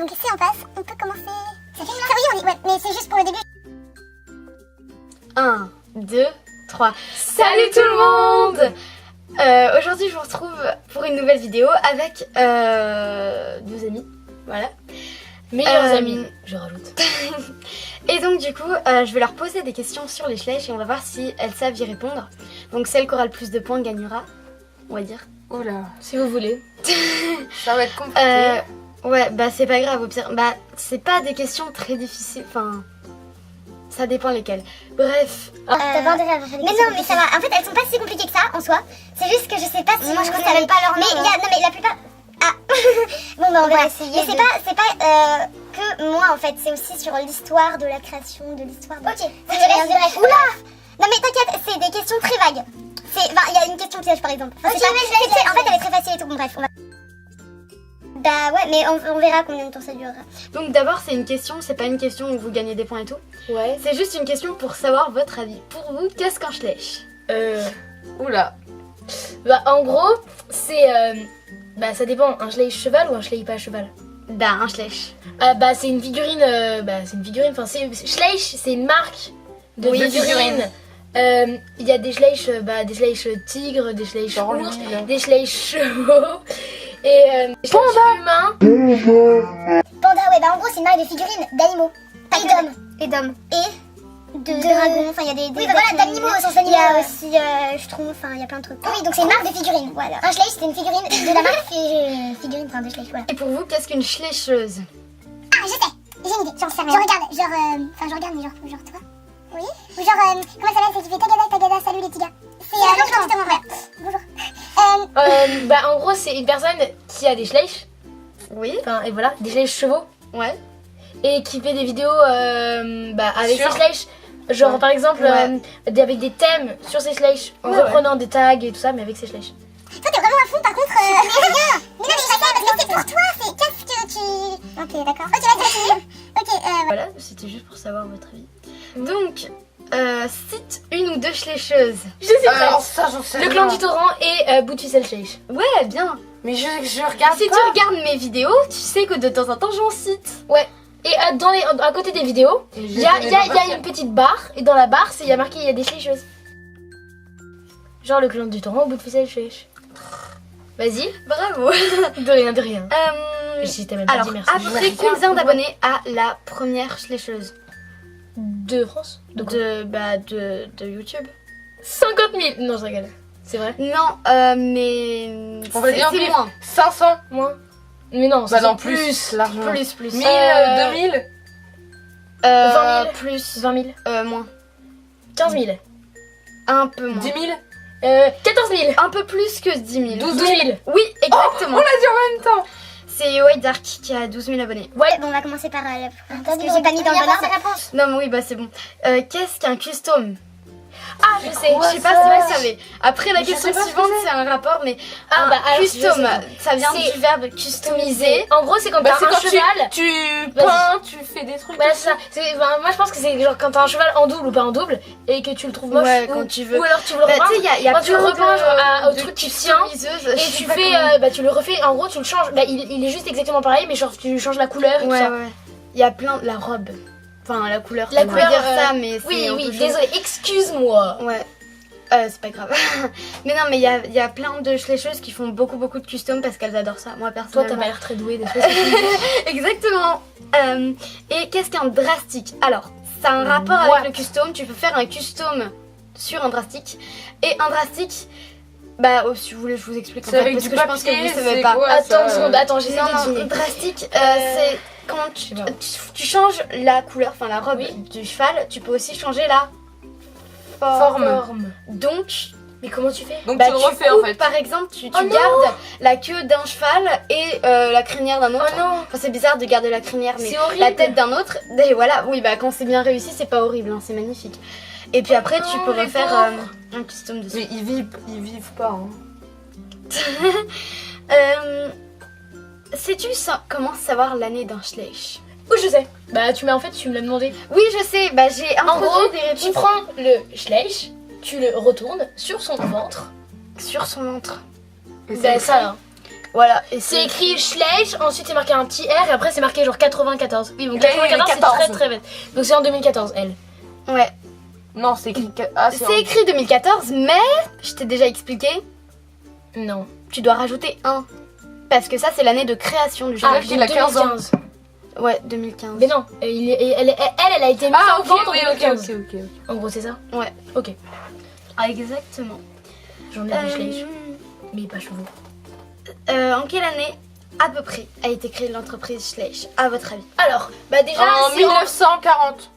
Donc c'est en face, on peut commencer. Ça fait oui, ouais, mais c'est juste pour le début. 1, 2, 3. Salut tout le monde. Aujourd'hui je vous retrouve pour une nouvelle vidéo avec deux amis, voilà. Meilleurs amis, je rajoute. Et donc du coup, je vais leur poser des questions sur les schleich et on va voir si elles savent y répondre. Donc celle qui aura le plus de points gagnera, on va dire. Oula, si vous voulez. Ça va être compliqué. Ouais, bah c'est pas grave, au pire. Bah c'est pas des questions très difficiles, enfin... Ça dépend lesquelles. Bref. T'as pas intérêt à faire des questions. Mais non, mais ça va. En fait, elles sont pas si compliquées que ça en soi. C'est juste que je sais pas si. Moi, je connais même pas leur nom. Mais non, mais la plupart. Ah. Bon, bah on verra. Mais c'est pas que moi en fait. C'est aussi sur l'histoire de la création, de l'histoire. Ok. Ça te laisse. Oula. Non mais t'inquiète, c'est des questions très vagues. Il y a une question piège par exemple. Enfin, en fait, elle est très facile et tout. Bon, bref, on va. Bah ouais, mais on verra combien de temps ça durera. Donc d'abord c'est une question, c'est pas une question où vous gagnez des points et tout. Ouais. C'est juste une question pour savoir votre avis. Pour vous, qu'est-ce qu'un schleich? Oula. Bah en gros, c'est... bah ça dépend, un schleich cheval ou un schleich pas cheval? Bah un schleich. Bah c'est une figurine, enfin schleich c'est une marque de figurines. Il y a des schleich, des schleich tigres, des schleich ours, des schleich chevaux et des schleich humains. Panda, ouais, bah en gros c'est une marque de figurines d'animaux. Et d'hommes. Et de dragons, enfin il y a des... Oui, bah voilà, d'animaux au sens animal. Il y a aussi schtroumpfs, enfin il y a plein de trucs. Oui, donc c'est une marque de figurines, voilà. Un schleich c'est une figurine de la marque figurine, enfin de schleich, voilà. Et pour vous, qu'est-ce qu'une schleicheuse? Ah, je sais, j'ai une idée, j'en sais rien. Je regarde, je regarde, mais genre, tu vois. Oui. Ou genre, comment ça s'appelle, c'est qui fait tagada, salut les tigas. C'est justement, ouais. Bonjour. Bah en gros c'est une personne qui a des schleich, Oui. enfin et voilà, des schleich chevaux. Ouais. Et qui fait des vidéos avec ses schleich. Genre par exemple avec des thèmes sur ses schleich, en reprenant des tags et tout ça, mais avec ses schleich. Toi t'es vraiment à fond par contre. Mais rien. Mais non, mais c'est pour toi, c'est qu'est-ce que tu... Ok, d'accord. Ok, vas-y. Ok, Voilà, c'était juste pour savoir votre avis. Donc, cite une ou deux schleicheuses. Je sais pas. Alors ça, j'en sais Le rien. clan du torrent et bout de ficelle schleich. Ouais, bien. Mais je regarde Si pas. tu regardes mes vidéos, tu sais que de temps en temps j'en cite. Ouais. Et à côté des vidéos, il y a une petite barre, et dans la barre, il y a marqué il y a des schleicheuses. Genre le clan du torrent au bout de ficelle schleich. Vas-y. Bravo. De rien, de rien. Je t'ai même pas Alors, dit merci. à peu près combien d'abonnés a la première schleicheuse De France de YouTube? 50 000. Non, je rigole. C'est vrai? Non, mais On va dire c'est moins. 500. Moins. Mais non, Bah c'est non, plus. largement. Plus. 1000, 2000. 20 000. Plus. 20 000. Moins. 15 000. Un peu moins. 10 000. 14 000. Un peu plus que 10 000. 12 000. Oui, exactement. On l'a dit en même temps. C'est White Dark qui a 12 000 abonnés. ouais, bon, on va commencer par parce que j'ai pas mis dans le bon ordre. Non, mais oui, bah c'est bon. Qu'est-ce qu'un custom? Ah, je sais. Je sais pas si vous savez. Après, la question suivante, c'est un rapport, mais un alors, custom, je ça vient C'est du verbe customiser. En gros, c'est quand Bah, t'as c'est un quand cheval. tu peins, tu fais des trucs. Voilà, c'est ça. Moi, je pense que c'est genre quand t'as un cheval en double ou pas en double et que tu le trouves moche. Ouais, ou, quand tu veux. Ou alors tu veux le Bah, repeindre. tu sais, il y a Quand tu le plein repeins genre, au de truc qui tient. customiseuses, Et je sais tu pas fais, comment. tu le refais, en gros tu le changes, il est juste exactement pareil mais genre tu changes la couleur et tout Ouais, ça. ouais. Il y a plein, la robe. Enfin, la couleur. La on peut couleur, dire ça, mais c'est Oui, un oui, peu chaud. désolé, excuse-moi. Ouais. C'est pas grave. Mais non, mais il y a plein de schleicheuses qui font beaucoup de custom parce qu'elles adorent ça. Moi, Toi personnellement. t'as pas l'air très douée des choses. Exactement. Et qu'est-ce qu'un drastique? Alors, ça a un rapport avec le custom. Tu peux faire un custom sur un drastique. Et un drastique, bah, si vous voulez, je vous explique. En C'est fait, avec parce du que je pense que papier, vous savez c'est pas. quoi, Attends ça, une seconde, attends, j'essaie de Non, deviner. drastique, c'est quand tu changes la couleur, enfin la robe du cheval. Tu peux aussi changer la Forme. Donc, Mais comment tu fais? Donc bah, tu le refais coupes, en fait. par exemple, tu Oh non. gardes la queue d'un cheval et la crinière d'un autre. Oh non. Enfin, c'est bizarre de garder la crinière, mais C'est horrible. la tête d'un autre. Et voilà, oui, bah quand c'est bien réussi, c'est pas horrible, hein, c'est magnifique. Et puis après, tu non, peux les refaire pauvres. un custom dessus. Mais ils vivent pas. Hein. Sais-tu comment savoir l'année d'un schleich? Oui, je sais. Bah tu me l'as demandé. Oui, je sais, bah j'ai En introduit gros, des réponses tu prends le schleich, tu le retournes sur son ventre. sur son ventre. Et Bah c'est ça là. Voilà. Et C'est écrit Schleich, ensuite c'est marqué un petit R et après c'est marqué genre 94. Oui, donc Mais 94 c'est 14. très très vite. Donc c'est en 2014, elle. Ouais. Non, c'est écrit. Ah, C'est écrit 2014, mais je t'ai déjà expliqué, Non. tu dois rajouter 1. Parce que ça, c'est l'année de création du jeu. Ah, il a 15 ans. 2015. Ouais, 2015. Mais non, elle a été mise Ah, en ok, vente en oui, 2015. ok. En gros, c'est ça. Ouais. Ok. Ah, exactement. J'en ai des Schleich, mais pas chevaux. En quelle année, à peu près, a été créée l'entreprise Schleich, à votre avis? Alors, bah déjà, En c'est 1940.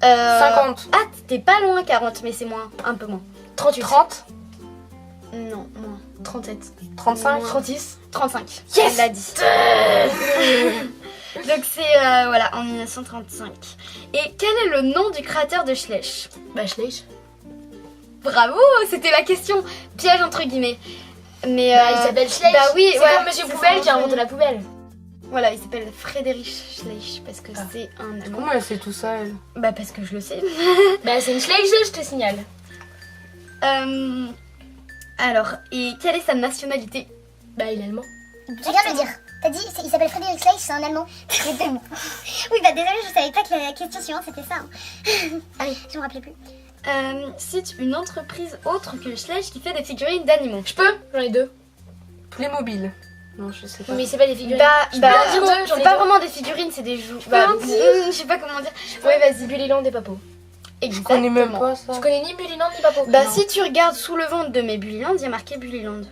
50. Ah, t'es pas loin, 40, mais c'est moins, un peu moins. 38. 30. Non, moins. 37. 35. Moins. 36. 35. Yes. Elle l'a dit. Donc c'est, voilà, en 1935. Et quel est le nom du créateur de Schleich? Bah Schleich. Bravo, c'était la question piège entre guillemets. Mais Bah, il s'appelle Schleich. bah oui, c'est ouais, comme Monsieur c'est Poubelle son qui a nom. inventé la poubelle. Voilà, il s'appelle Friedrich Schleich parce que c'est un Allemand. Comment elle sait tout ça, elle? Bah parce que je le sais. Bah c'est une Schleich, je te signale. Alors, et quelle est sa nationalité? Bah il est allemand. Je viens de le dire. T'as dit, il s'appelle Frédéric Schleich, c'est un Allemand. Oui, bah désolé, je savais pas que la question suivante c'était ça. Ah oui, je me rappelais plus. Cite une entreprise autre que Schleich qui fait des figurines d'animaux. Je peux? J'en ai deux. Playmobil. Non, je sais pas. Mais c'est pas des figurines. Bah, Je peux en dire deux, j'en c'est ai pas deux. vraiment des figurines, c'est des jouets. peux en dire Je sais pas comment dire. Ouais, vas-y. Bullyland et Papo. Je connais même pas ça. Je connais ni Bullyland ni Papo. Bah, Non. si tu regardes sous le ventre de mes Bullyland, il y a marqué Bullyland.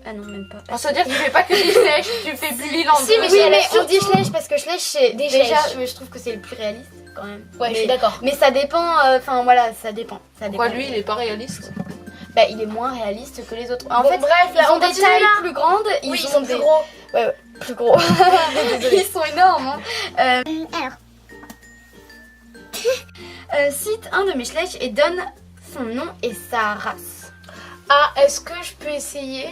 Ah non, même pas. Ah, ça veut dire que tu fais pas que des Schleich, tu fais Bullyland. Si, mais Oui, elle mais a on dit surtout- Schleich parce que Schleich, c'est Des déjà, Schleich. je trouve que c'est le plus réaliste quand même. Ouais, je Mais- suis d'accord. Mais ça dépend, enfin voilà, ça dépend. Pourquoi lui, il est pas réaliste? Bah, il est moins réaliste que les autres. En Bon, fait, bref, ils là, ont on des continue, tailles là. plus grandes. Oui, ils ont sont des... plus gros. Ouais, plus gros. Ils sont énormes. Hein. Alors, Cite un de mes Schleich et donne son nom et sa race. Ah, est-ce que je peux essayer?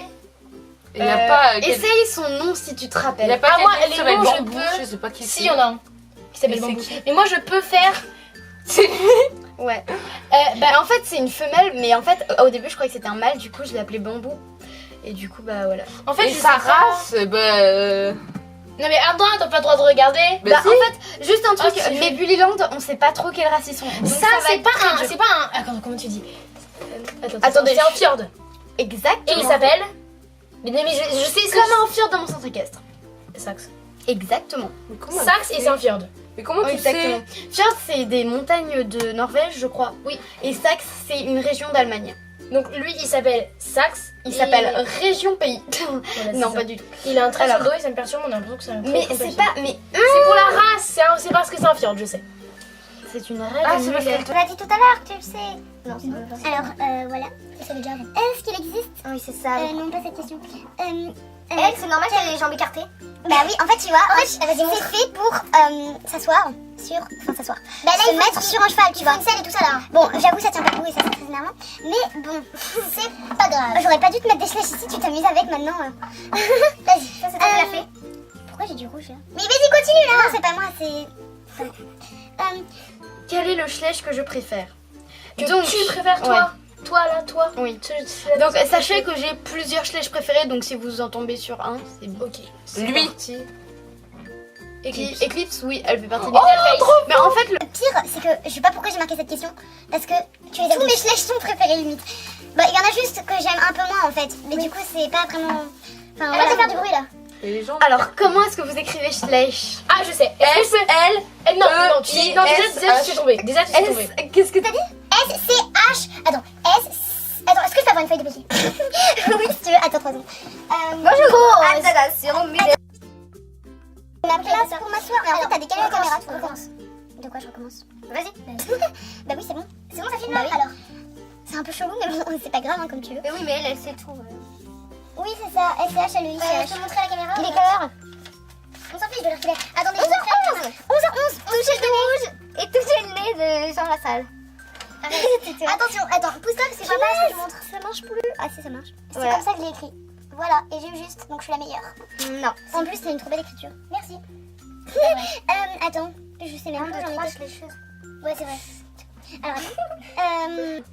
Il y a pas. Essaye son nom si tu te Il y a rappelles. pas Ah, moi, quelqu'un qui les s'appelle noms, je Bambou, peux. je sais pas qui Si, c'est. il y en a un qui s'appelle Mais c'est Bambou. qui? Mais moi, je peux faire. C'est lui. Ouais. Bah, en fait, c'est une femelle, mais en fait, au début, je croyais que c'était un mâle, du coup, je l'ai appelé Bambou. Et du coup, bah voilà. En fait, Et je sa sais pas. race, bah. Non, mais attends, t'as pas le droit de regarder. Bah, si. en fait, juste un truc, Ah, si. mes Bullyland, on sait pas trop quelle race ils sont. Donc Ça, va c'est être pas très un. dur. C'est pas un. Attends, comment tu dis? Attendez. C'est un fjord. Exactement. Et il s'appelle. Mais non, mais je sais ce comme un fjord dans mon centre équestre. Saxe. Exactement. Mais comment Saxe tu et sais c'est un fjord. Mais comment tu Exactement. sais? Fjord, c'est des montagnes de Norvège, je crois. Oui. Et Saxe, c'est une région d'Allemagne. Donc lui, il s'appelle Saxe. Il et- s'appelle Région Pays. Voilà, c'est non, ça. pas du tout. Il a un trait sur Alors. le dos et ça me perturbe, on a l'impression que c'est un Mais très c'est complexe. pas. Mais C'est pour la race, c'est parce que c'est un fjord, je sais. c'est une Ah, règle c'est parce nulle. on l'a dit tout à l'heure que tu le sais. Non, c'est pas Alors, voilà. Je savais déjà avant. Est-ce qu'il existe Oui, c'est ça. Non, pas cette question. Elle, c'est normal qu'elle ait les jambes écartées. Bah oui, en fait, tu vois, vas-y, c'est fait pour s'asseoir sur... Enfin, s'asseoir. Bah là, se mettre sur un cheval, tu vois. Une selle et tout ça là. Bon, j'avoue, ça tient pas beaucoup et ça c'est très énervant. Mais bon, C'est pas grave. j'aurais pas dû te mettre des flèches ici, tu t'amuses avec maintenant. Vas-y, ça c'est toi qui l'as fait. Pourquoi j'ai du rouge là Mais vas-y, continue là. Non, c'est pas moi, c'est... Quel est le Schleich que je préfère? Que Donc, tu préfères toi? Toi là, toi? Oui. Tu- Donc sachez que j'ai plusieurs Schleich préférés, donc si vous en tombez sur un, c'est bon. Ok. c'est Lui. parti. Eclipse. Eclipse, oui, elle fait partie Oh, des trop Mais en fait, le... Le pire, c'est que je sais pas pourquoi j'ai marqué cette question. Parce que tous mes flèches sont préférés limite. Bah, il y en a juste que j'aime un peu moins en fait. Mais du coup, c'est pas vraiment... Enfin, Elle va te faire du bruit là. Et les gens. Alors, comment est-ce que vous écrivez Schleich? Ah, je sais. S-L. Non, non, tu dis. Non, déjà, tu sais tomber. Déjà, tu sais tomber. Qu'est-ce que t'as dit? S-C-H... Attends, Attends, est-ce que je peux avoir une feuille de papier? Oui, si tu veux. Attends, 3 secondes. Bonjour. Installation. La place pour m'asseoir. Mais en fait, t'as décalé la caméra, tu recommence. recommences. De quoi je recommence? Vas-y. Bah oui, c'est bon. C'est bon, ça filme Bah là oui. alors. C'est un peu chelou, mais bon, c'est pas grave, hein, comme tu veux. Mais oui, mais elle sait tout. Oui, c'est ça. S-C-H-L-E-I-C-H. Je peux montrer à la caméra. Il est quelle heure? On s'en fiche de le reculer. Attendez, 11h11. 11h11. touchez le rouge et touchez le nez de Jean Lassalle. Attention, attends, pousse-toi, parce que c'est pas mal ce que je montre. Ça marche plus. Ah si, ça marche. C'est Voilà. comme ça que je l'ai écrit. Voilà, et j'ai eu juste, donc je suis la meilleure. Non. En plus, c'est une trop belle écriture. Merci. Attends, je sais même pas, j'en ai les choses. Ouais, c'est vrai. Alors, attends.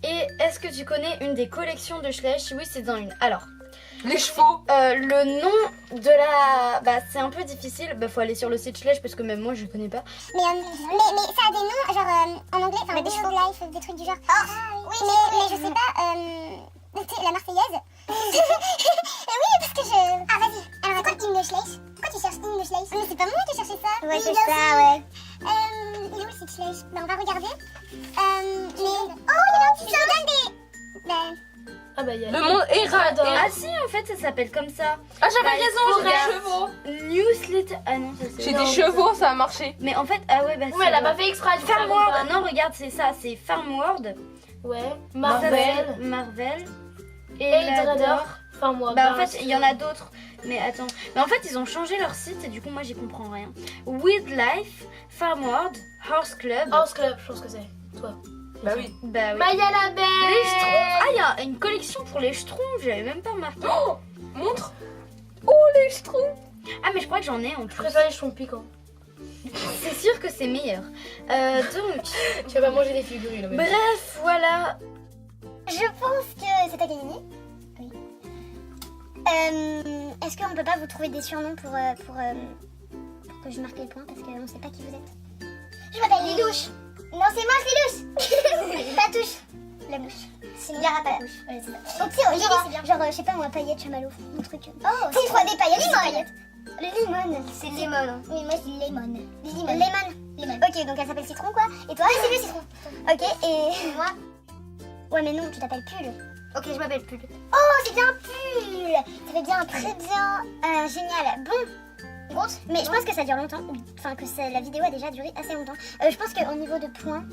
Et est-ce que tu connais une des collections de Schleich? Oui, c'est dans une. Alors, Les chevaux. Le nom de la... Bah c'est un peu difficile, bah faut aller sur le site Schleich parce que même moi je connais pas. Mais ça a des noms, genre en anglais, enfin des Wildlife, des trucs du genre. Oui, mais je sais pas, tu sais, la Marseillaise. Oui, parce que je... Ah, vas-y. Alors, quoi, hymne Schleich? Pourquoi tu cherches hymne Schleich? Mais c'est pas moi qui ai cherché ça. Ouais, Oui, c'est bien ça, sûr. ouais. Il est où le site Schleich? Ben, on va regarder. Mais... Oh, il y a un petit jardin des... Ben... Ah bah, il y a Le monde est Ah si en fait ça s'appelle comme ça. Ah, j'avais Bah, raison, j'ai regarde. des chevaux. Newsletter... Ah non ça c'est... J'ai des chevaux, ça a marché. Mais en fait, ah ouais bah Oui, mais elle a pas fait exprès. du coup, ça Farm compte World, pas. non regarde c'est ça, c'est Farm World. Ouais. Ça, Marvel. c'est Marvel. Et Age Radar. Radar. Enfin, moi. Bah en fait il y en a d'autres. Mais attends. Mais en fait ils ont changé leur site et du coup moi j'y comprends rien. Wildlife, Farm World, Horse Club. House Club, je pense que c'est. Toi. Bah oui. Bah oui. Maya la belle. Les schtroumpfs. Ah il y a une collection pour les schtroumpfs, j'avais même pas remarqué. Oh, montre. Oh, les schtroumpfs. Ah mais je crois que j'en ai en Je plus. préfère les chevaux piquants. C'est sûr que c'est meilleur. Donc, Tu vas pas manger des figurines là. bref, voilà. Je pense que c'est à gagner. Oui. Est-ce qu'on peut pas vous trouver des surnoms pour que je marque les points parce qu'on sait pas qui vous êtes? Je m'appelle Lilouche. Non, c'est moi, Lilouche. Patouche. La mouche. C'est Lara Patouche. Ouais, c'est ça. Donc, tu sais, Lily, c'est bien. genre, je sais pas moi, paillettes, chamallow, mon truc. Oh, C'est quoi des paillettes? Limon. Des paillettes. Le limon. C'est lemon. Oui, moi, c'est lemon. Lemon. Lemon. Ok, donc elle s'appelle citron quoi? Et toi? C'est le citron. Ok, et Moi. ouais, mais non, tu t'appelles Pull. Ok, je m'appelle Pull. Oh, c'est bien Pull. Ça fait bien très bien. Génial. Bon. Mais je pense que ça dure longtemps. Enfin, que la vidéo a déjà duré assez longtemps. Je pense qu'au niveau de points,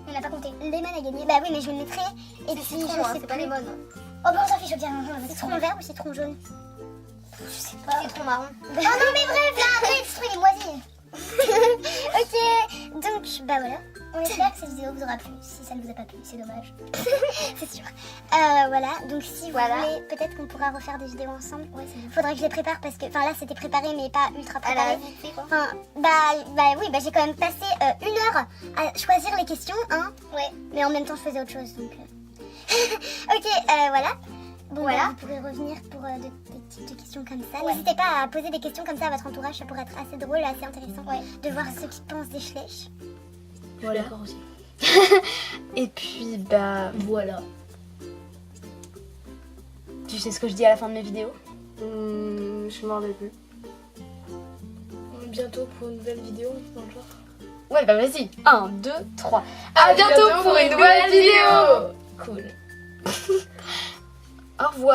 On n'a pas compté. Lemon a gagné. Bah oui, mais je le mettrai. Et puis, Citron, je hein, sais c'est pas plus. lemon. Oh, bah on s'en fiche bien. Citron vert ou citron jaune? Je sais pas. Citron marron. Oh non, mais bref, là, arrête, citron, il est moisi. Ok, donc, bah voilà. On espère que cette vidéo vous aura plu. Si ça ne vous a pas plu, c'est dommage. C'est sûr. Voilà, donc si vous Voilà. voulez, peut-être qu'on pourra refaire des vidéos ensemble. Ouais, c'est bien. Faudrait que je les prépare parce que, enfin là c'était préparé mais pas ultra À la préparé. vite fait, quoi. Enfin, bah oui, bah j'ai quand même passé 1 heure à choisir les questions, hein. Ouais. Mais en même temps je faisais autre chose donc. Ok, voilà. Bon, Voilà. bah, vous pourrez revenir pour des petites questions comme ça. Ouais. N'hésitez pas à poser des questions comme ça à votre entourage, ça pourrait être assez drôle, assez intéressant Ouais. de voir ce qu'ils pensent des Schleich. Voilà. D'accord aussi. Et puis, bah, Voilà. tu sais ce que je dis à la fin de mes vidéos? Je m'en rappelle plus. Bientôt pour une nouvelle vidéo dans le genre. Ouais, bah vas-y. 1, 2, 3. À bientôt pour une nouvelle vidéo. Cool. Au revoir.